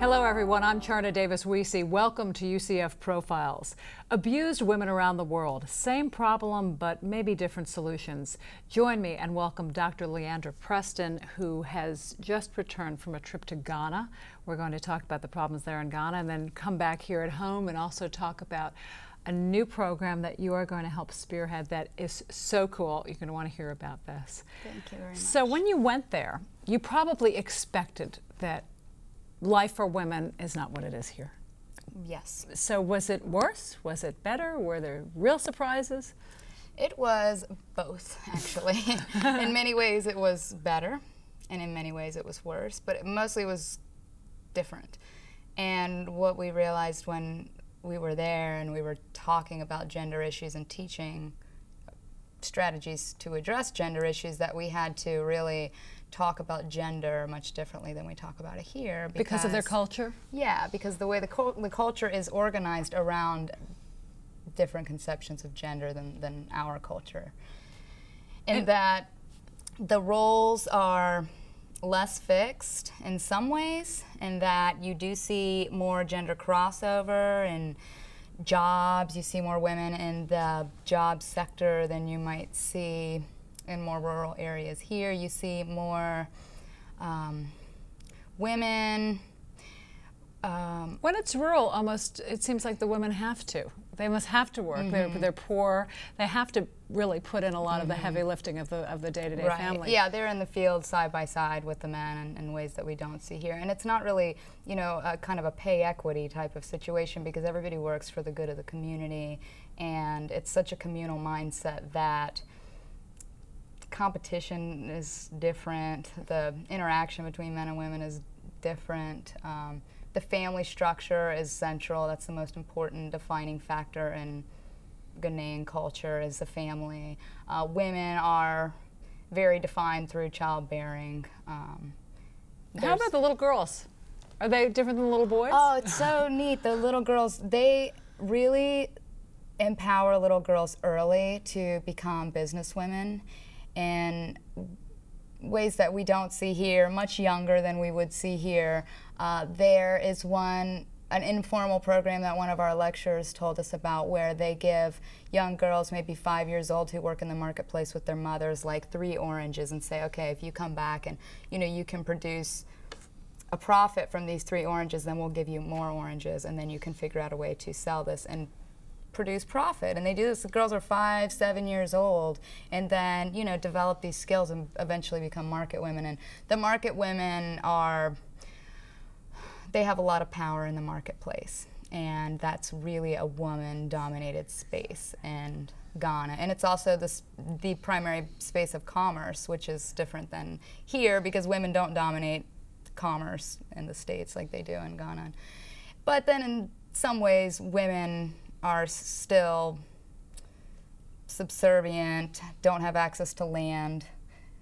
Hello everyone, I'm Charna Davis-Wiese. Welcome to UCF Profiles. Abused women around the world, same problem but maybe different solutions. Join me and welcome Dr. Leandra Preston, who has just returned from a trip to Ghana. We're going to talk about the problems there in Ghana and then come back here at home and also talk about a new program that you are going to help spearhead that is so cool. You're going to want to hear about this. Thank you very much. So when you went there, you probably expected that life for women is not what it is here. Yes. So was it worse? Was it better? Were there real surprises? It was both, actually. In many ways it was better, and in many ways it was worse, but it mostly was different. And what we realized when we were there and we were talking about gender issues and teaching strategies to address gender issues, that we had to really talk about gender much differently than we talk about it here. Because of their culture? Yeah, because the way the culture is organized around different conceptions of gender than our culture. And that the roles are less fixed in some ways, and that you do see more gender crossover in jobs. You see more women in the job sector than you might see in more rural areas. Here you see more women. When it's rural, almost it seems like the women have to. They must have to work. They're poor. They have to really put in a lot of the heavy lifting of the day-to-day family. Yeah, they're in the field side by side with the men in ways that we don't see here. And it's not really, you know, a kind of a pay equity type of situation, because everybody works for the good of the community, and it's such a communal mindset that competition is different. The interaction between men and women is different. The family structure is central. That's the most important defining factor in Ghanaian culture, is the family. Women are very defined through childbearing. How about the little girls? Are they different than the little boys? Oh, it's so neat. The little girls, they really empower little girls early to become businesswomen in ways that we don't see here, much younger than we would see here. There is an informal program that one of our lecturers told us about, where they give young girls, maybe 5 years old, who work in the marketplace with their mothers, like 3 oranges, and say, okay, if you come back and you can produce a profit from these 3 oranges, then we'll give you more oranges, and then you can figure out a way to sell this and produce profit. And they do this. The girls are 5, 7 years old, and then develop these skills and eventually become market women. And the market women they have a lot of power in the marketplace, and that's really a woman-dominated space in Ghana. And it's also the primary space of commerce, which is different than here, because women don't dominate commerce in the States like they do in Ghana. But then in some ways, women are still subservient, don't have access to land.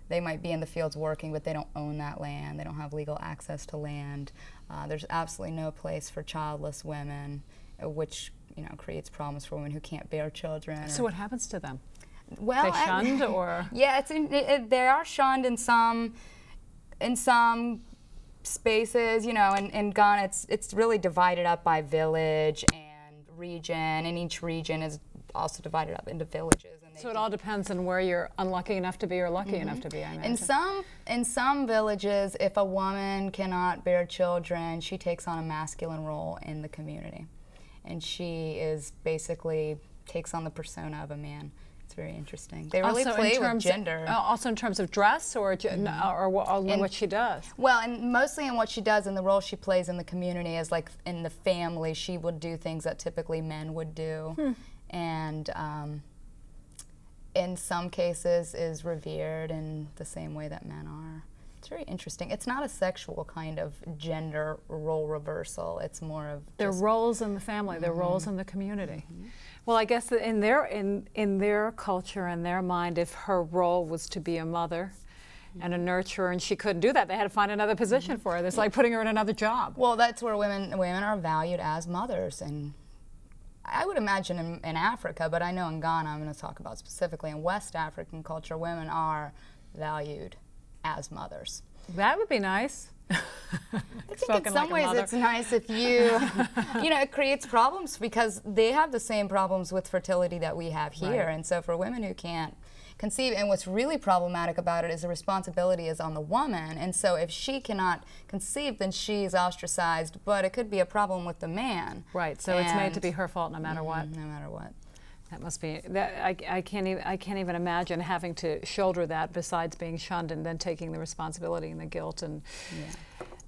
They might be in the fields working, but they don't own that land. They don't have legal access to land. There's absolutely no place for childless women, which creates problems for women who can't bear children. So what happens to them? Well, they shunned, or? Yeah, they are shunned in some spaces. In Ghana, it's really divided up by village and region, and each region is also divided up into villages. And so it all depends on where you're unlucky enough to be or lucky enough to be, I imagine. In some villages, if a woman cannot bear children, she takes on a masculine role in the community, and she is basically takes on the persona of a man. It's very interesting. They really play with gender. Also in terms of dress, or what she does? Well, and mostly in what she does, and the role she plays in the community is like in the family. She would do things that typically men would do, and in some cases is revered in the same way that men are. It's very interesting. It's not a sexual kind of gender role reversal. It's more of their roles in the family, their roles in the community. Well, I guess that in their culture, in their mind, if her role was to be a mother and a nurturer, and she couldn't do that, they had to find another position for her. It's like putting her in another job. Well, that's where women are valued as mothers, and I would imagine in Africa, but I know in Ghana, I'm going to talk about specifically in West African culture, women are valued as mothers. That would be nice. I think in some ways it's nice if you, you know, it creates problems because they have the same problems with fertility that we have here. Right. And so for women who can't conceive, and what's really problematic about it is the responsibility is on the woman. And so if she cannot conceive, then she's ostracized, but it could be a problem with the man. Right, so it's made to be her fault no matter what. No matter what. That must be, I can't even imagine having to shoulder that besides being shunned and then taking the responsibility and the guilt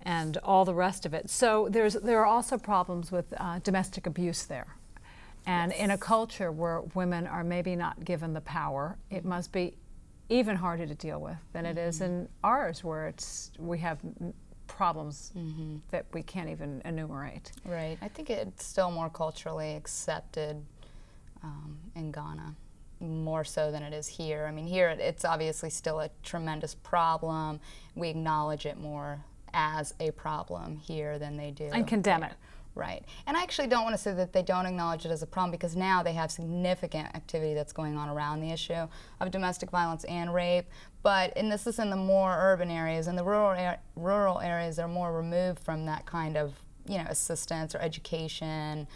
and all the rest of it. So there are also problems with domestic abuse there. And in a culture where women are maybe not given the power, it must be even harder to deal with than it is in ours, where we have problems that we can't even enumerate. Right. I think it's still more culturally accepted in Ghana, more so than it is here. I mean, here it's obviously still a tremendous problem. We acknowledge it more as a problem here than they do. And condemn it. Right. And I actually don't want to say that they don't acknowledge it as a problem, because now they have significant activity that's going on around the issue of domestic violence and rape. And this is in the more urban areas. In the rural areas, they're more removed from that kind of, you know, assistance or education,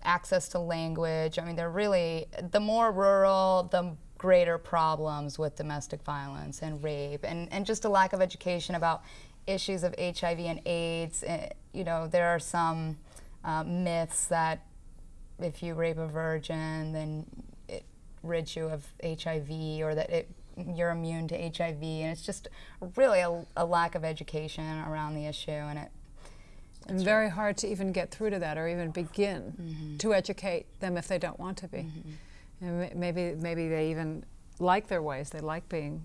access to language. I mean, they're really, the more rural, the greater problems with domestic violence and rape, and just a lack of education about issues of HIV and AIDS. You know, there are some myths that if you rape a virgin, then it rids you of HIV, or that you're immune to HIV, and it's just really a lack of education around the issue, and it's very hard to even get through to that, or even begin to educate them if they don't want to be. And maybe they even like their ways. They like being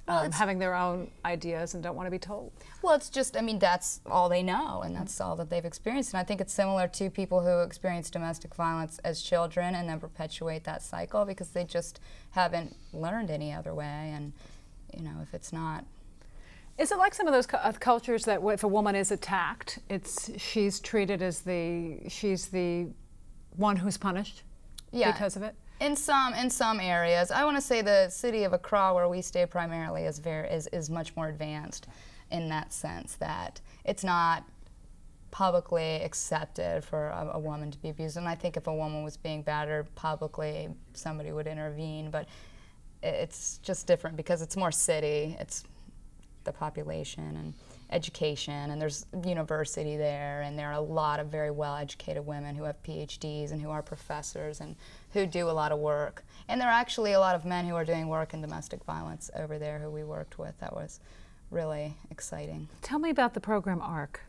having their own ideas and don't want to be told. Well, it's just, I mean, that's all they know, and that's all that they've experienced. And I think it's similar to people who experience domestic violence as children and then perpetuate that cycle because they just haven't learned any other way. And, you know, if it's not. Is it like some of those cultures that if a woman is attacked, she's treated as she's the one who's punished because of it? In some areas. I want to say the city of Accra, where we stay primarily, is much more advanced in that sense, that it's not publicly accepted for a woman to be abused. And I think if a woman was being battered publicly, somebody would intervene, but it's just different because it's more city. It's the population and education, and there's university there, and there are a lot of very well-educated women who have PhDs and who are professors and who do a lot of work. And there are actually a lot of men who are doing work in domestic violence over there who we worked with. That was really exciting. Tell me about the program ARC.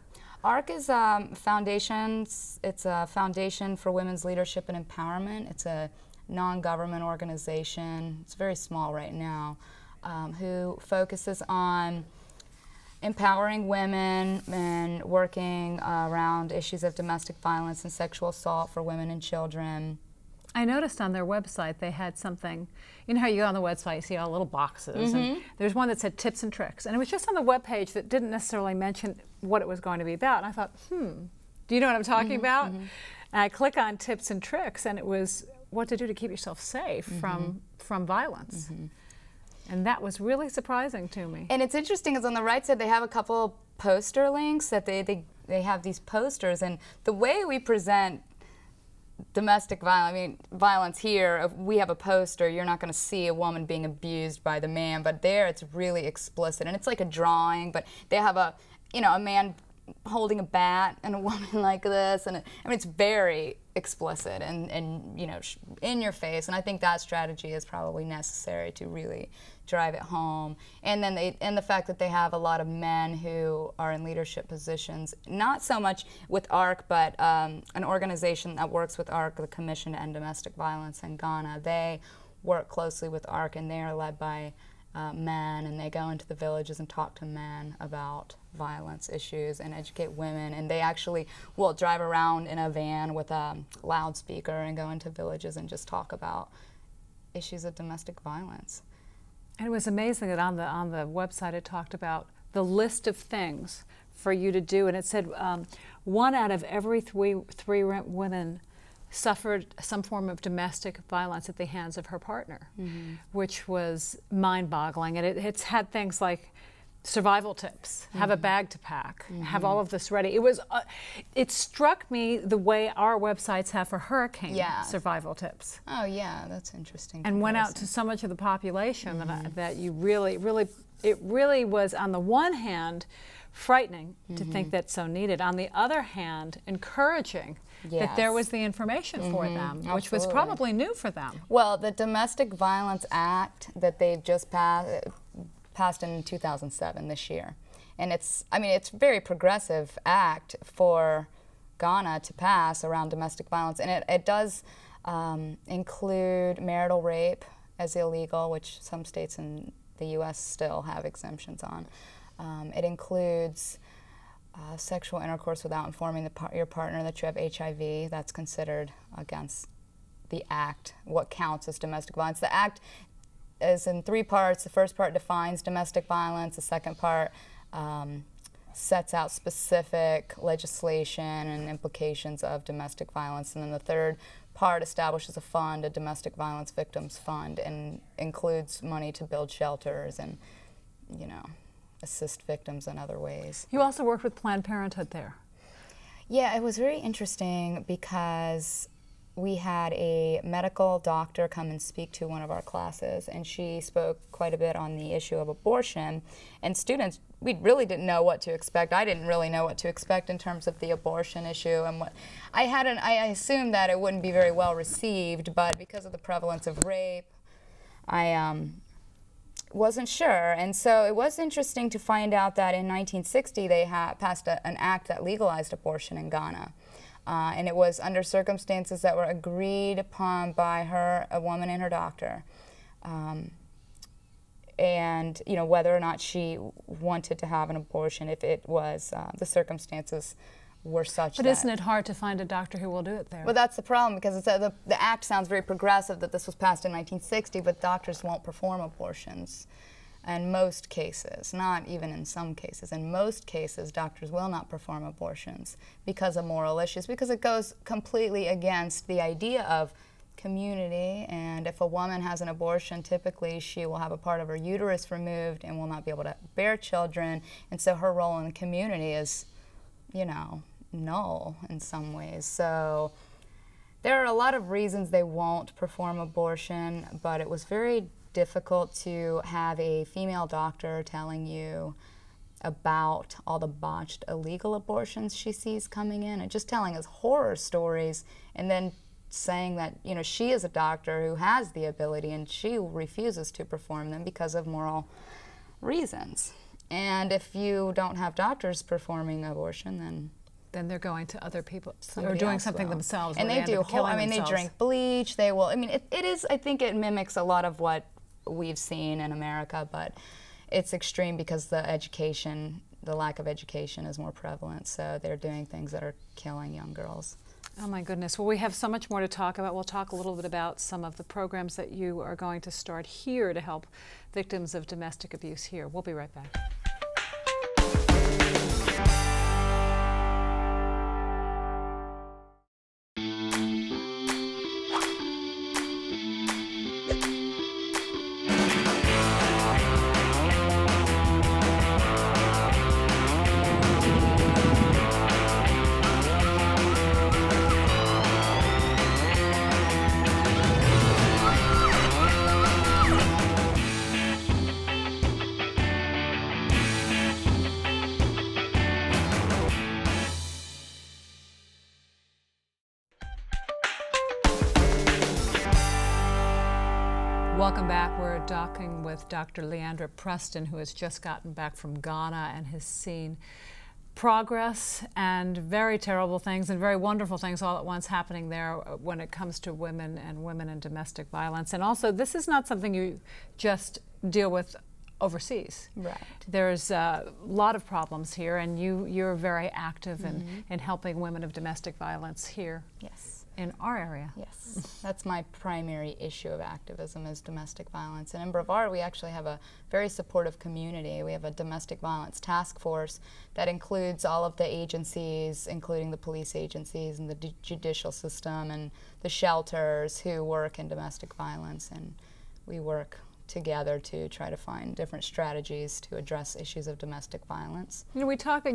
ARC is foundations. It's a foundation for women's leadership and empowerment. It's a non-government organization. It's very small right now, who focuses on empowering women and working around issues of domestic violence and sexual assault for women and children. I noticed on their website they had something, you know how you go on the website, you see all little boxes, and there's one that said tips and tricks, and it was just on the webpage that didn't necessarily mention what it was going to be about, and I thought, do you know what I'm talking about? And I click on tips and tricks, and it was what to do to keep yourself safe from violence. And that was really surprising to me. And it's interesting because on the right side they have a couple poster links that they have these posters, and the way we present domestic violence here, if we have a poster, you're not going to see a woman being abused by the man, but there it's really explicit, and it's like a drawing, but they have a man holding a bat and a woman like this, and I mean it's very explicit and in your face, and I think that strategy is probably necessary to really drive it home. And then the fact that they have a lot of men who are in leadership positions, not so much with ARC, but an organization that works with ARC, the Commission to End Domestic Violence in Ghana. They work closely with ARC, and they are led by men, and they go into the villages and talk to men about violence issues and educate women, and they actually will drive around in a van with a loudspeaker and go into villages and just talk about issues of domestic violence. And it was amazing that on the website it talked about the list of things for you to do, and it said 1 out of every three women suffered some form of domestic violence at the hands of her partner, which was mind-boggling. And it's had things like survival tips, have a bag to pack, have all of this ready. It was, it struck me the way our websites have for hurricane survival tips. Oh yeah, that's interesting. And went out to so much of the population that you really, it really was, on the one hand, frightening to think that's so needed. On the other hand, encouraging that there was the information for them, which was probably new for them. Well, the Domestic Violence Act that they've just passed in 2007 this year, and it's a very progressive act for Ghana to pass around domestic violence, and it does include marital rape as illegal, which some states in the U.S. still have exemptions on. It includes sexual intercourse without informing your partner that you have HIV. That's considered against the act, what counts as domestic violence. The act is in 3 parts. The first part defines domestic violence. The second part sets out specific legislation and implications of domestic violence. And then the third part establishes a fund, a domestic violence victims fund, and includes money to build shelters and, you know, assist victims in other ways. You also worked with Planned Parenthood there. Yeah, it was very interesting because we had a medical doctor come and speak to one of our classes, and she spoke quite a bit on the issue of abortion. And students, we really didn't know what to expect. I didn't really know what to expect in terms of the abortion issue, and what I assumed that it wouldn't be very well received, but because of the prevalence of rape, I wasn't sure. And so it was interesting to find out that in 1960 they passed an act that legalized abortion in Ghana. And it was under circumstances that were agreed upon by her, a woman and her doctor. And, you know, whether or not she wanted to have an abortion, if it was, the circumstances were such But isn't it hard to find a doctor who will do it there? Well, that's the problem, because it's, the act sounds very progressive that this was passed in 1960, but doctors won't perform abortions. In most cases, not even in some cases, in most cases, doctors will not perform abortions because of moral issues, because it goes completely against the idea of community. And if a woman has an abortion, typically she will have a part of her uterus removed and will not be able to bear children. And so her role in the community is, you know, null in some ways. So there are a lot of reasons they won't perform abortion, but it was very difficult to have a female doctor telling you about all the botched illegal abortions she sees coming in, and just telling us horror stories, and then saying that, you know, she is a doctor who has the ability and she refuses to perform them because of moral reasons. And if you don't have doctors performing abortion, then they're going to other people or doing something themselves. And they do. I mean, they drink bleach. They will. I mean, it is. I think it mimics a lot of what we've seen in America, but it's extreme because the lack of education is more prevalent. So they're doing things that are killing young girls. Oh my goodness. Well, we have so much more to talk about. We'll talk a little bit about some of the programs that you are going to start here to help victims of domestic abuse here. We'll be right back. Welcome back. We're talking with Dr. Leandra Preston, who has just gotten back from Ghana and has seen progress and very terrible things and very wonderful things all at once happening there when it comes to women and domestic violence. And also, this is not something you just deal with overseas. Right. There's a lot of problems here, and you're very active in helping women of domestic violence here. Yes. In our area. Yes, that's my primary issue of activism, is domestic violence. And in Brevard, we actually have a very supportive community. We have a domestic violence task force that includes all of the agencies, including the police agencies and the judicial system and the shelters who work in domestic violence. And we work together to try to find different strategies to address issues of domestic violence. You know, we talked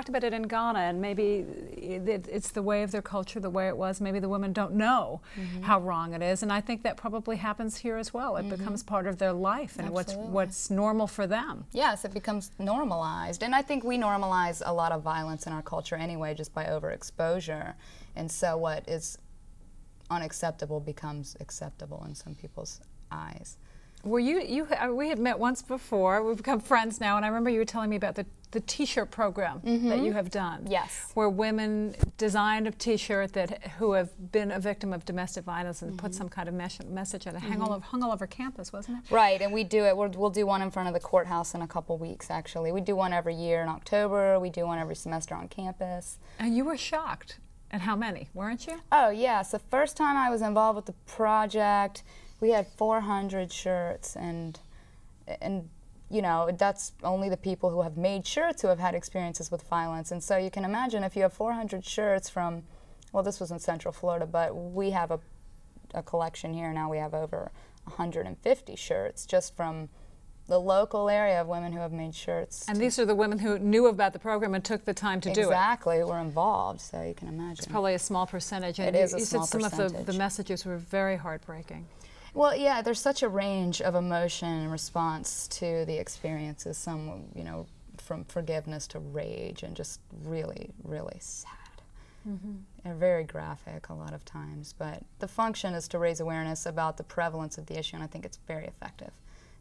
about it in Ghana, and maybe it's the way of their culture, the way it was. Maybe the women don't know how wrong it is, and I think that probably happens here as well. It becomes part of their life and what's normal for them. Yes, it becomes normalized, and I think we normalize a lot of violence in our culture anyway, just by overexposure, and so what is unacceptable becomes acceptable in some people's eyes. Well, we had met once before. We've become friends now, and I remember you were telling me about the T-shirt program that you have done. Yes. Where women designed a T-shirt who have been a victim of domestic violence and put some kind of message on it. Hung all over campus, wasn't it? Right, and we do it. We'll do one in front of the courthouse in a couple weeks, actually. We do one every year in October. We do one every semester on campus. And you were shocked at how many, weren't you? Oh, yes. The first time I was involved with the project, we had 400 shirts, and you know, that's only the people who have made shirts who have had experiences with violence. And so you can imagine if you have 400 shirts from, well, this was in Central Florida, but we have a collection here now. We have over 150 shirts just from the local area of women who have made shirts. And these are the women who knew about the program and took the time to do it. Exactly, were involved, so you can imagine. It's probably a small percentage. And it is a you small said some percentage. of the messages were very heartbreaking. Well, yeah, there's such a range of emotion in response to the experiences. Some, you know, from forgiveness to rage, and just really, really sad. They're very graphic a lot of times, but the function is to raise awareness about the prevalence of the issue, and I think it's very effective,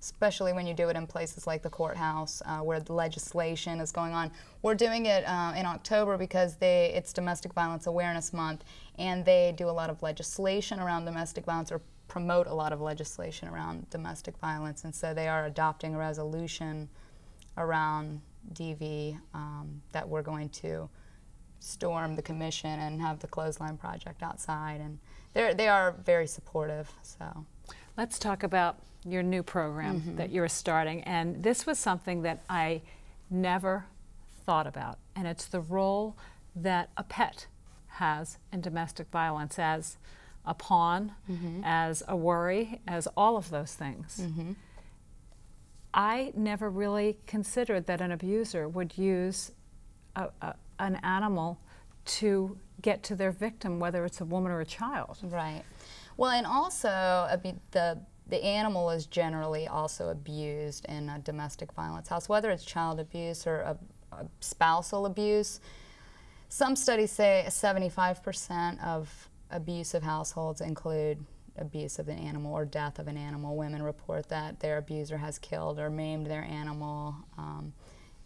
especially when you do it in places like the courthouse where the legislation is going on. We're doing it in October because it's Domestic Violence Awareness Month, and they do a lot of legislation around domestic violence, or promote a lot of legislation around domestic violence, and so they are adopting a resolution around DV that we're going to storm the commission and have the Clothesline Project outside, and they are very supportive. So let's talk about your new program that you're starting, and this was something that I never thought about, and it's the role that a pet has in domestic violence as a pawn, as a worry, as all of those things. I never really considered that an abuser would use an animal to get to their victim, whether it's a woman or a child. Right. Well, and also the animal is generally also abused in a domestic violence house, whether it's child abuse or a spousal abuse. Some studies say 75% of abusive households include abuse of an animal or death of an animal. Women report that their abuser has killed or maimed their animal,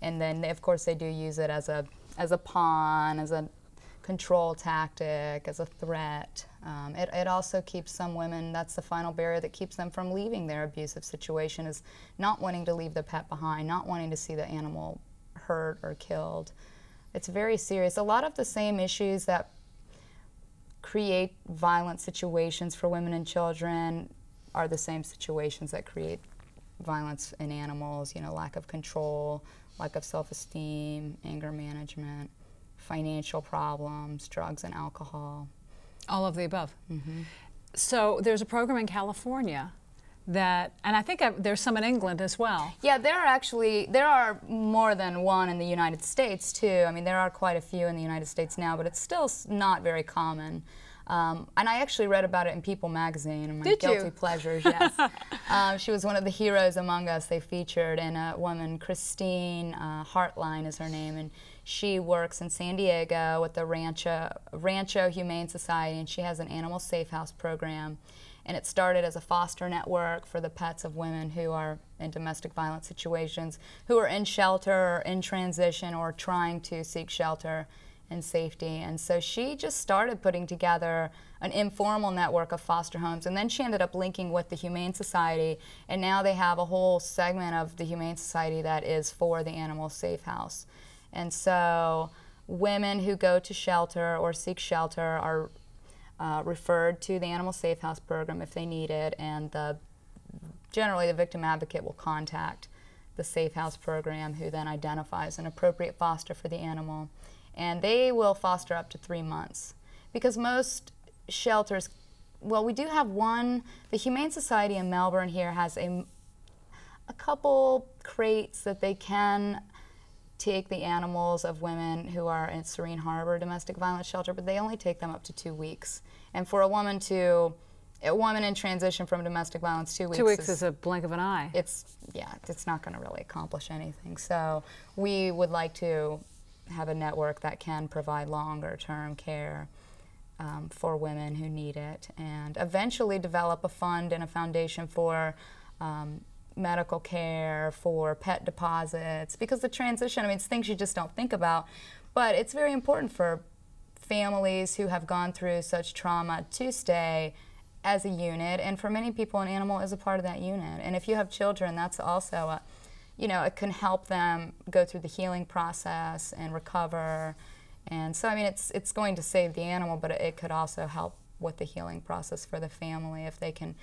and then of course they do use it as a pawn, as a control tactic, as a threat. It also keeps some women, that's the final barrier that keeps them from leaving their abusive situation, is not wanting to leave the pet behind, not wanting to see the animal hurt or killed. It's very serious. A lot of the same issues that create violent situations for women and children are the same situations that create violence in animals, you know, lack of control, lack of self-esteem, anger management, financial problems, drugs and alcohol. All of the above. So there's a program in California that, and I think there's some in England as well. Yeah, there are more than one in the United States too. I mean, there are quite a few in the United States now, but it's still not very common. And I actually read about it in People magazine, in my Guilty Pleasures, yes. She was one of the heroes among us they featured, and a woman, Christine Hartline is her name, and she works in San Diego with the Rancho Humane Society, and she has an animal safe house program. And it started as a foster network for the pets of women who are in domestic violence situations, who are in shelter or in transition or trying to seek shelter and safety. And so she just started putting together an informal network of foster homes, and then she ended up linking with the Humane Society, and now they have a whole segment of the Humane Society that is for the animal safe house. And so women who go to shelter or seek shelter are referred to the Animal Safe House program if they need it, and generally the victim advocate will contact the Safe House program, who then identifies an appropriate foster for the animal. And they will foster up to 3 months. Because most shelters, well, we do have one, the Humane Society in Melbourne here has a a couple crates that they can take the animals of women who are in Serene Harbor domestic violence shelter, but they only take them up to 2 weeks. And for a woman in transition from domestic violence, 2 weeks. 2 weeks is a blink of an eye. It's not going to really accomplish anything. So we would like to have a network that can provide longer term care for women who need it, and eventually develop a fund and a foundation for medical care, for pet deposits, because the transition, I mean, it's things you just don't think about, but it's very important for families who have gone through such trauma to stay as a unit, and for many people, an animal is a part of that unit. And if you have children, that's also it can help them go through the healing process and recover. And so, I mean, it's going to save the animal, but it could also help with the healing process for the family if they can,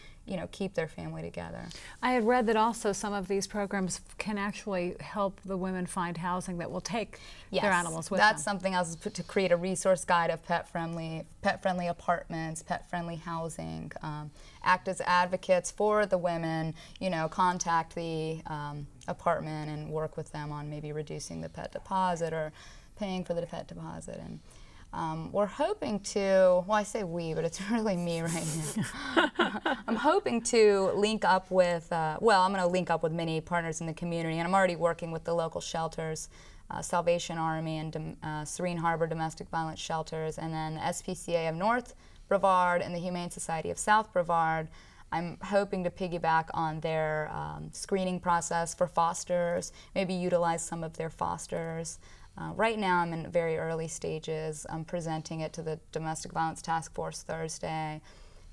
keep their family together. I had read that also some of these programs can actually help the women find housing that will take their animals with them. That's something else, to create a resource guide of pet-friendly apartments, pet-friendly housing, act as advocates for the women, contact the apartment and work with them on maybe reducing the pet deposit or paying for the pet deposit. And we're hoping to, well, I say we, but it's really me right now. I'm hoping to link up with, I'm going to link up with many partners in the community, and I'm already working with the local shelters, Salvation Army and Serene Harbor Domestic Violence Shelters, and then the SPCA of North Brevard and the Humane Society of South Brevard. I'm hoping to piggyback on their screening process for fosters, maybe utilize some of their fosters. Right now I'm in very early stages. I'm presenting it to the Domestic Violence Task Force Thursday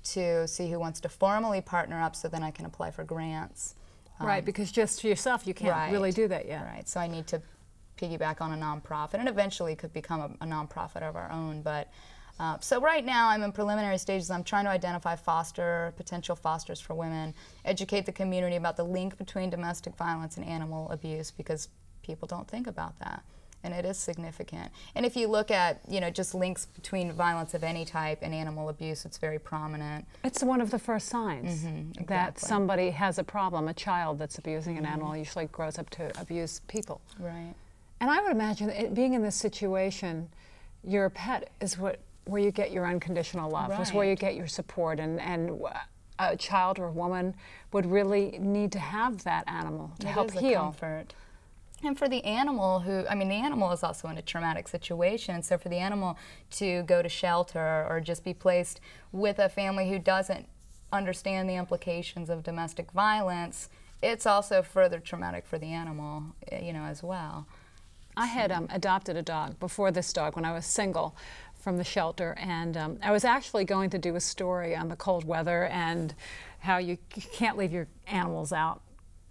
to see who wants to formally partner up, so then I can apply for grants. Right, because just for yourself you can't really do that yet. Right, so I need to piggyback on a nonprofit, and eventually could become a nonprofit of our own. But so right now I'm in preliminary stages. I'm trying to identify potential fosters for women, educate the community about the link between domestic violence and animal abuse, because people don't think about that. And it is significant. And if you look at, just links between violence of any type and animal abuse, it's very prominent. It's one of the first signs Exactly. that somebody has a problem. A child that's abusing an animal usually grows up to abuse people. Right. And I would imagine being in this situation, your pet is where you get your unconditional love, is where you get your support, and a child or a woman would really need to have that animal to help heal. Comfort. And for the animal the animal is also in a traumatic situation, so for the animal to go to shelter or just be placed with a family who doesn't understand the implications of domestic violence, it's also further traumatic for the animal, as well. I had adopted a dog before this dog when I was single from the shelter, and I was actually going to do a story on the cold weather and how you can't leave your animals out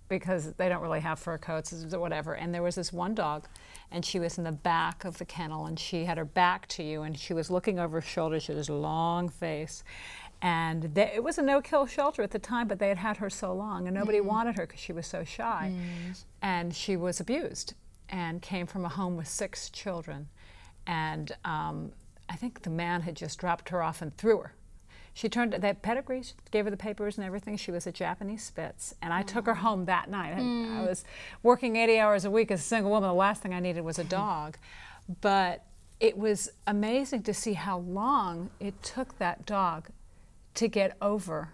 because they don't really have fur coats or whatever. And there was this one dog, and she was in the back of the kennel, and she had her back to you, and she was looking over her shoulder. She had this long face. And it was a no-kill shelter at the time, but they had had her so long, and nobody wanted her because she was so shy. And she was abused and came from a home with 6 children. And I think the man had just dropped her off and threw her. She turned that pedigree, gave her the papers and everything. She was a Japanese Spitz, and I took her home that night. I was working 80 hours a week as a single woman. The last thing I needed was a dog. But it was amazing to see how long it took that dog to get over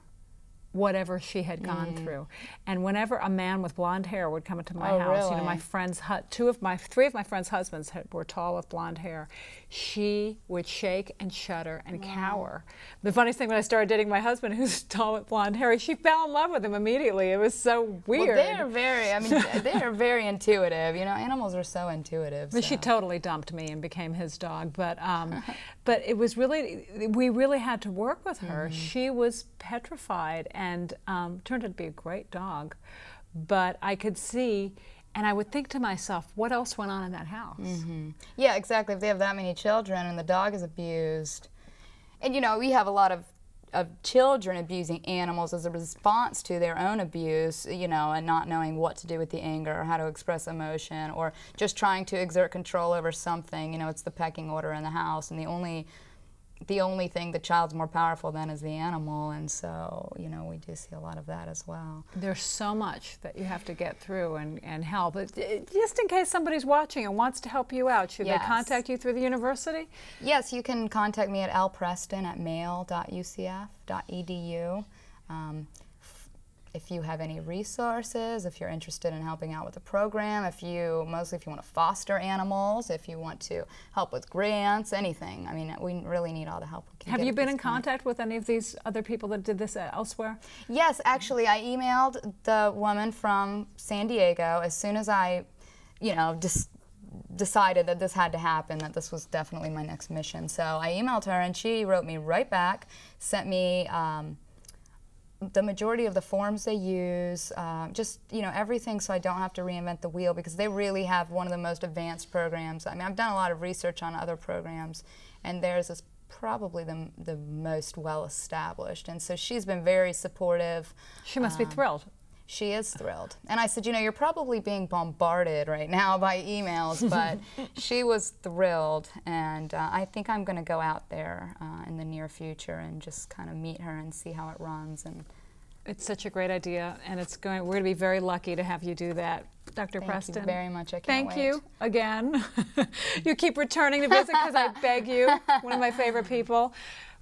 whatever she had gone through. And whenever a man with blonde hair would come into my house, really? my friends, 3 of my friends' husbands were tall with blonde hair, she would shake and shudder and cower. The funniest thing, when I started dating my husband, who's tall with blonde hair, she fell in love with him immediately. It was so weird. Well, they are very intuitive. Animals are so intuitive. But she totally dumped me and became his dog. But but it was we really had to work with her. She was petrified, and turned out to be a great dog. But I could see, and I would think to myself, what else went on in that house? Yeah, exactly. If they have that many children and the dog is abused, and we have a lot of children abusing animals as a response to their own abuse, and not knowing what to do with the anger or how to express emotion, or just trying to exert control over something. It's the pecking order in the house, and the only the only thing the child's more powerful than is the animal, and so, you know, we do see a lot of that as well. There's so much that you have to get through and help. Just in case somebody's watching and wants to help you out, should they contact you through the university? Yes, you can contact me at lpreston@mail.ucf.edu. If you have any resources, if you're interested in helping out with the program, mostly if you want to foster animals, if you want to help with grants, anything. I mean, we really need all the help we can get. Have you been in contact with any of these other people that did this elsewhere? Yes, actually, I emailed the woman from San Diego as soon as I, you know, decided that this had to happen, that this was definitely my next mission. So I emailed her, and she wrote me right back, sent me the majority of the forms they use, just, you know, everything, so I don't have to reinvent the wheel, because they really have one of the most advanced programs. I mean, I've done a lot of research on other programs, and theirs is probably the most well established, and so she's been very supportive. She must be thrilled. She is thrilled. And I said, you know, you're probably being bombarded right now by emails, but she was thrilled, and I think I'm going to go out there in the near future and just kind of meet her and see how it runs. And it's such a great idea, and we're going to be very lucky to have you do that. Dr. Preston. Thank you very much. I can't wait. Thank you again. You keep returning to visit because I beg you. One of my favorite people.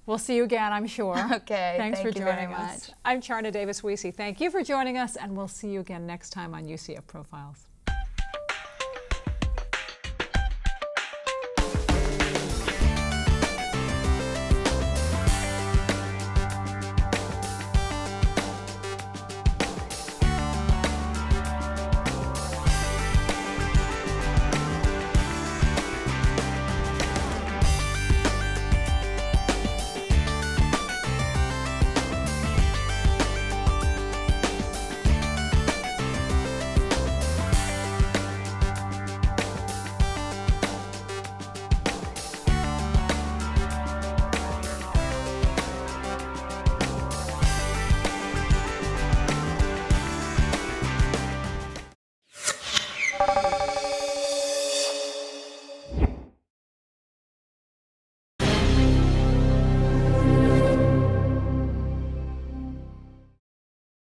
We'll see you again, I'm sure. Okay, thanks for joining very us. much. I'm Charna Davis-Wiese. Thank you for joining us, and we'll see you again next time on UCF Profiles.